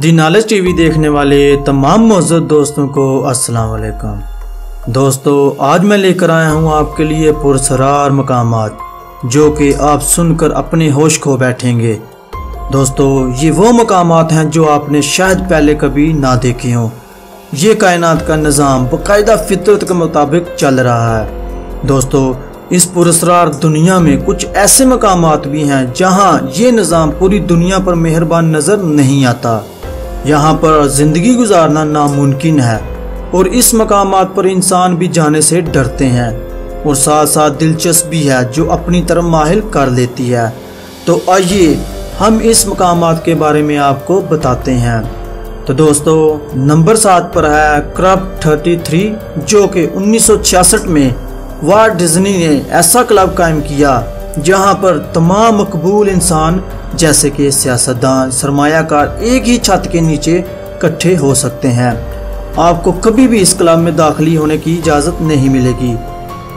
दी knowledge TV देखने वाले तमाम मौजूद दोस्तों को अस्सलाम वालेकुम। दोस्तों, आज मैं लेकर आया हूँ आपके लिए पुरसरार मकामात जो कि आप सुनकर अपने होश खो बैठेंगे। दोस्तों, ये वो मकामात हैं जो आपने शायद पहले कभी ना देखे हों। ये कायनात का निज़ाम बाकायदा फितरत के मुताबिक चल रहा है। दोस्तों, इस पुरसरार दुनिया में कुछ ऐसे मकामात भी हैं जहाँ ये निज़ाम पूरी दुनिया पर मेहरबान नज़र नहीं आता। यहाँ पर ज़िंदगी गुजारना नामुमकिन है और इस मकामात पर इंसान भी जाने से डरते हैं और साथ साथ दिलचस्प भी है जो अपनी तरफ माहिल कर लेती है। तो आइए हम इस मकामात के बारे में आपको बताते हैं। तो दोस्तों, नंबर 7 पर है क्लब 33 जो कि 1966 में वाल्ट डिज्नी ने ऐसा क्लब कायम किया जहां पर तमाम मकबूल इंसान जैसे कि सियासतदान, सरमायाकार एक ही छत के नीचे इकट्ठे हो सकते हैं। आपको कभी भी इस क्लब में दाखिली होने की इजाज़त नहीं मिलेगी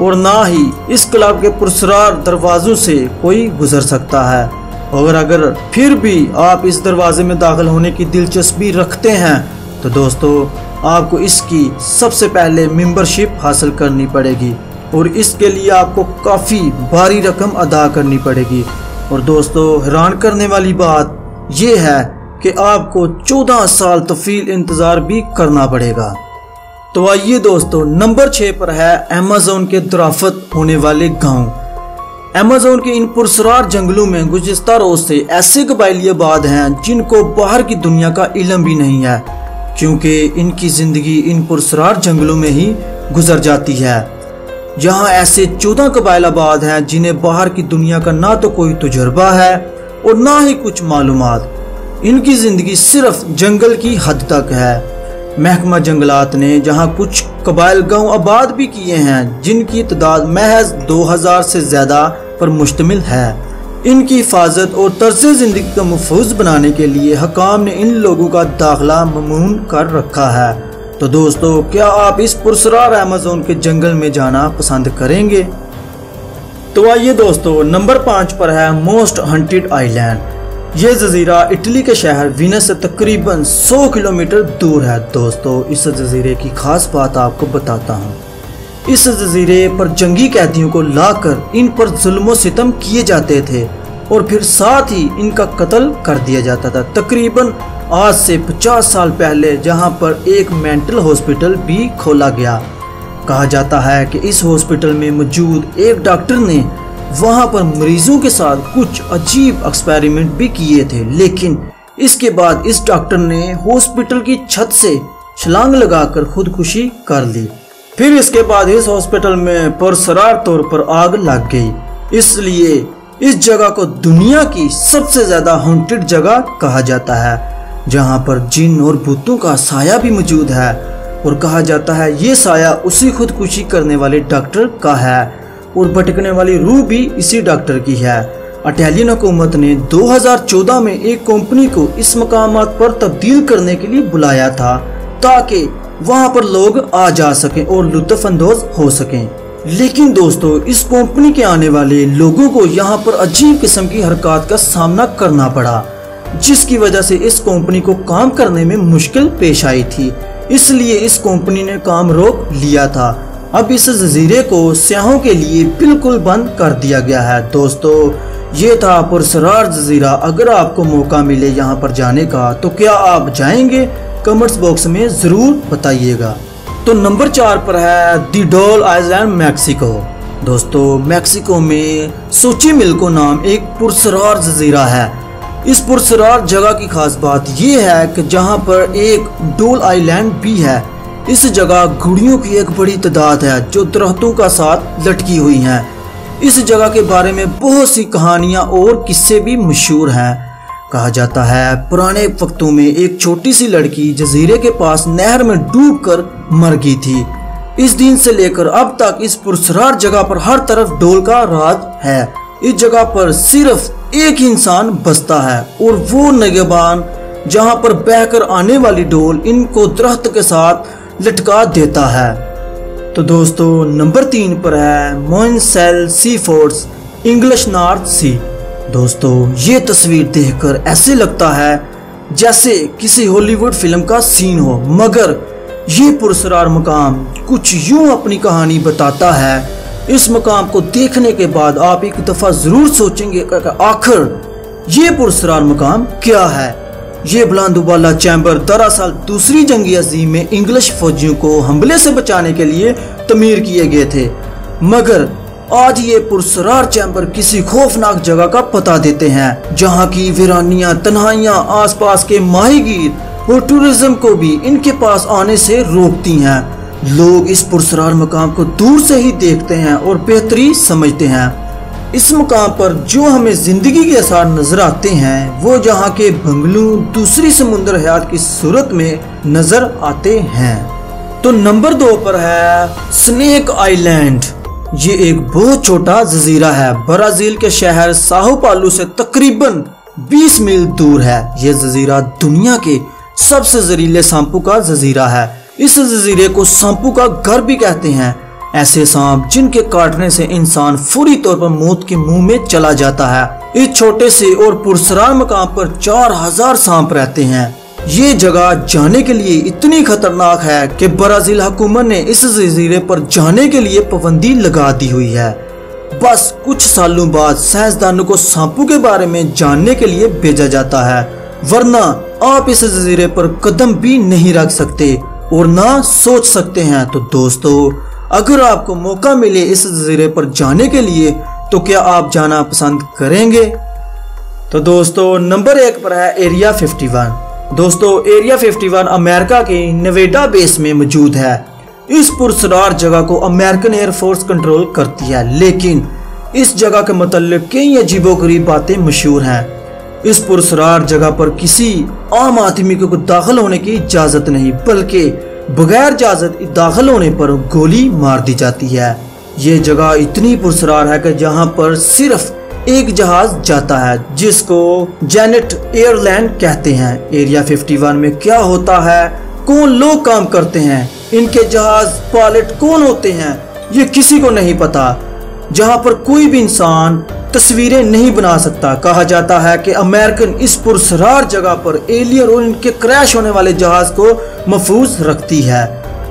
और ना ही इस क्लब के पुरसरार दरवाजों से कोई गुजर सकता है। और अगर फिर भी आप इस दरवाजे में दाखिल होने की दिलचस्पी रखते हैं तो दोस्तों, आपको इसकी सबसे पहले मेंबरशिप हासिल करनी पड़ेगी और इसके लिए आपको काफ़ी भारी रकम अदा करनी पड़ेगी। और दोस्तों, हैरान करने वाली बात यह है कि आपको 14 साल तफील इंतज़ार भी करना पड़ेगा। तो आइए दोस्तों, नंबर 6 पर है अमेज़न के दुराफत होने वाले गांव। अमेज़न के इन पुरसरार जंगलों में गुज़िश्ता रोज़ से ऐसे कबाइली आबाद हैं जिनको बाहर की दुनिया का इल्म भी नहीं है, क्योंकि इनकी ज़िंदगी इन पुरसरार जंगलों में ही गुजर जाती है। जहाँ ऐसे 14 कबाइल आबाद हैं जिन्हें बाहर की दुनिया का ना तो कोई तजुर्बा है और ना ही कुछ मालूमात। इनकी ज़िंदगी सिर्फ जंगल की हद तक है। महकमा जंगलात ने जहाँ कुछ कबाइल गांव आबाद भी किए हैं जिनकी तादाद महज 2000 से ज़्यादा पर मुश्तमिल है। इनकी हिफाजत और तर्ज़ ज़िंदगी को महफूज बनाने के लिए हकाम ने इन लोगों का दाखिला ममनून कर रखा है। तो दोस्तों, क्या आप इस पुरसरार अमेज़न के जंगल में जाना पसंद करेंगे? तो आइए दोस्तों, नंबर 5 पर है मोस्ट हंटेड आइलैंड। ये जजीरा इटली के शहर वीनस से तकरीबन 100 किलोमीटर दूर है। दोस्तों, इस जजीरे की खास बात आपको बताता हूँ। इस जजीरे पर जंगी कैदियों को लाकर इन पर जुल्म सितम किए जाते थे और फिर साथ ही इनका कत्ल कर दिया जाता था। तकरीबन आज से 50 साल पहले जहां पर एक मेंटल हॉस्पिटल भी खोला गया। कहा जाता है कि इस हॉस्पिटल में मौजूद एक डॉक्टर ने वहां पर मरीजों के साथ कुछ अजीब एक्सपेरिमेंट भी किए थे, लेकिन इसके बाद इस डॉक्टर ने हॉस्पिटल की छत से छलांग लगाकर खुदकुशी कर ली। फिर इसके बाद इस हॉस्पिटल में पुरसरार तौर पर आग लग गई। इसलिए इस जगह को दुनिया की सबसे ज्यादा हॉन्टेड जगह कहा जाता है, जहां पर जिन और भूतों का साया भी मौजूद है। और कहा जाता है ये साया उसी खुदकुशी करने वाले डॉक्टर का है और भटकने वाली रूह भी इसी डॉक्टर की है। इटालियन हुकूमत ने 2014 में एक कंपनी को इस मकामात पर तब्दील करने के लिए बुलाया था ताकि वहां पर लोग आ जा सकें और लुत्फ अंदोज हो सकें। लेकिन दोस्तों, इस कंपनी के आने वाले लोगों को यहाँ पर अजीब किस्म की हरकत का सामना करना पड़ा, जिसकी वजह से इस कंपनी को काम करने में मुश्किल पेश आई थी। इसलिए इस कंपनी ने काम रोक लिया था। अब इस जजीरे को सयाहों के लिए बिल्कुल बंद कर दिया गया है। दोस्तों, ये था पुरसरार जजीरा। अगर आपको मौका मिले यहाँ पर जाने का तो क्या आप जाएंगे? कमेंट्स बॉक्स में जरूर बताइएगा। तो नंबर 4 पर है दी डोल आइलैंड, मैक्सिको। दोस्तों, मैक्सिको में सोचिमिल्को नाम एक पुरसरार जजीरा है। इस पुरसरार जगह की खास बात यह है कि जहां पर एक डोल आइलैंड भी है। इस जगह घुड़ियों की एक बड़ी तादाद है जो दरख्तों का साथ लटकी हुई हैं। इस जगह के बारे में बहुत सी कहानियां और किस्से भी मशहूर हैं। कहा जाता है पुराने वक्तों में एक छोटी सी लड़की जजीरे के पास नहर में डूबकर मर गई थी। इस दिन से लेकर अब तक इस पुरसरार जगह पर हर तरफ डोल का राज है। इस जगह पर सिर्फ एक ही इंसान बसता है और वो निगहबान, जहां पर बहकर आने वाली डोल इनको दरख्त के साथ लटका देता है। तो दोस्तों, नंबर 3 पर है मोइनसेल सी फोर्ट्स, इंग्लिश नॉर्थ सी। दोस्तों, ये तस्वीर देखकर ऐसे लगता है जैसे किसी हॉलीवुड फिल्म का सीन हो, मगर ये पुरस्कार मकाम कुछ यूं अपनी कहानी बताता है। इस मकाम को देखने के बाद आप एक दफा जरूर सोचेंगे कि आखिर ये पुरस्कार मकाम क्या है। ये बुलंदवाला चैम्बर दरअसल दूसरी जंग अजीम में इंग्लिश फौजियों को हमले से बचाने के लिए तमीर किए गए थे, मगर आज ये पुरस्कार चैम्बर किसी खौफनाक जगह का पता देते हैं, जहाँ की वीरानियां, तन्हाइयां आसपास के माहीगीर और टूरिज्म को भी इनके पास आने से रोकती हैं। लोग इस पुरस्कार मकाम को दूर से ही देखते हैं और बेहतरी समझते हैं। इस मकाम पर जो हमें जिंदगी के आसार नजर आते हैं वो जहाँ के बंगलों दूसरी समुद्र हयात की सूरत में नजर आते हैं। तो नंबर 2 पर है स्नेक आइलैंड। ये एक बहुत छोटा जजीरा है, ब्राजील के शहर साओ पाउलो से तकरीबन 20 मील दूर है। यह जजीरा दुनिया के सबसे जहरीले सांपों का जजीरा है। इस जजीरे को सांपों का घर भी कहते हैं। ऐसे सांप जिनके काटने से इंसान फौरी तौर पर मौत के मुंह में चला जाता है। इस छोटे से और पुरस्कार मकाम पर 4000 सांप रहते हैं। ये जगह जाने के लिए इतनी खतरनाक है कि ब्राजील हुकूमत ने इस जजीरे पर जाने के लिए पाबंदी लगा दी हुई है। बस कुछ सालों बाद साइंसदानों को सांपों के बारे में जानने के लिए भेजा जाता है, वरना आप इस जजीरे पर कदम भी नहीं रख सकते और ना सोच सकते हैं। तो दोस्तों, अगर आपको मौका मिले इस जजीरे पर जाने के लिए तो क्या आप जाना पसंद करेंगे? तो दोस्तों, नंबर 1 पर है एरिया 51। दोस्तों, एरिया 51 अमेरिका के नेवाडा बेस में मौजूद है। इस पुरस्कार जगह को अमेरिकन एयरफोर्स कंट्रोल करती है, लेकिन इस जगह के मतलब कई अजीबोगरीब बातें मशहूर हैं। इस पुरस्कार जगह पर किसी आम आदमी को दाखिल होने की इजाजत नहीं, बल्कि बगैर इजाजत दाखिल होने पर गोली मार दी जाती है। ये जगह इतनी पुरस्कार है कि जहाँ पर सिर्फ एक जहाज जाता है, जिसको जेनेट एयरलाइन कहते हैं। एरिया 51 में क्या होता है, कौन लोग काम करते हैं, इनके जहाज पायलट कौन होते हैं, ये किसी को नहीं पता। जहां पर कोई भी इंसान तस्वीरें नहीं बना सकता। कहा जाता है कि अमेरिकन इस पुरस्कार जगह पर एलियन और इनके क्रैश होने वाले जहाज को महफूज रखती है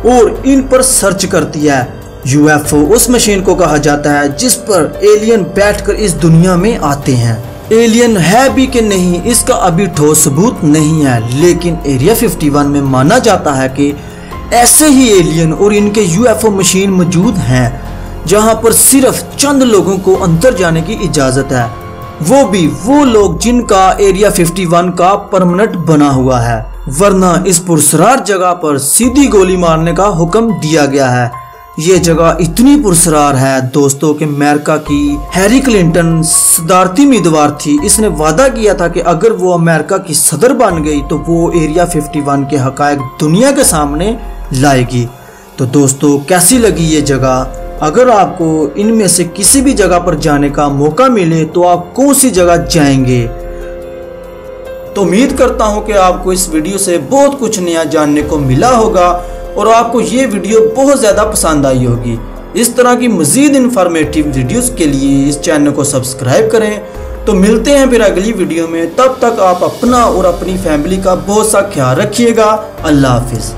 और इन पर सर्च करती है। यूएफओ उस मशीन को कहा जाता है जिस पर एलियन बैठकर इस दुनिया में आते हैं। एलियन है भी कि नहीं, इसका अभी ठोस सबूत नहीं है, लेकिन एरिया 51 में माना जाता है कि ऐसे ही एलियन और इनके यूएफओ मशीन मौजूद हैं, जहां पर सिर्फ चंद लोगों को अंदर जाने की इजाजत है, वो भी वो लोग जिनका एरिया 51 का परमानेंट बना हुआ है, वरना इस पुरस्कार जगह पर सीधी गोली मारने का हुक्म दिया गया है। ये जगह इतनी पुरस्कार है दोस्तों कि अमेरिका की हैरी क्लिंटन सदारती उम्मीदवार थी। इसने वादा किया था कि अगर वो अमेरिका की सदर बन गई तो वो एरिया 51 के हकायक दुनिया के सामने लाएगी। तो दोस्तों, कैसी लगी ये जगह? अगर आपको इनमें से किसी भी जगह पर जाने का मौका मिले तो आप कौन सी जगह जाएंगे? तो उम्मीद करता हूं कि आपको इस वीडियो से बहुत कुछ नया जानने को मिला होगा और आपको ये वीडियो बहुत ज़्यादा पसंद आई होगी। इस तरह की मज़ीद इन्फॉर्मेटिव वीडियोस के लिए इस चैनल को सब्सक्राइब करें। तो मिलते हैं फिर अगली वीडियो में, तब तक आप अपना और अपनी फैमिली का बहुत सा ख्याल रखिएगा। अल्लाह हाफिज़।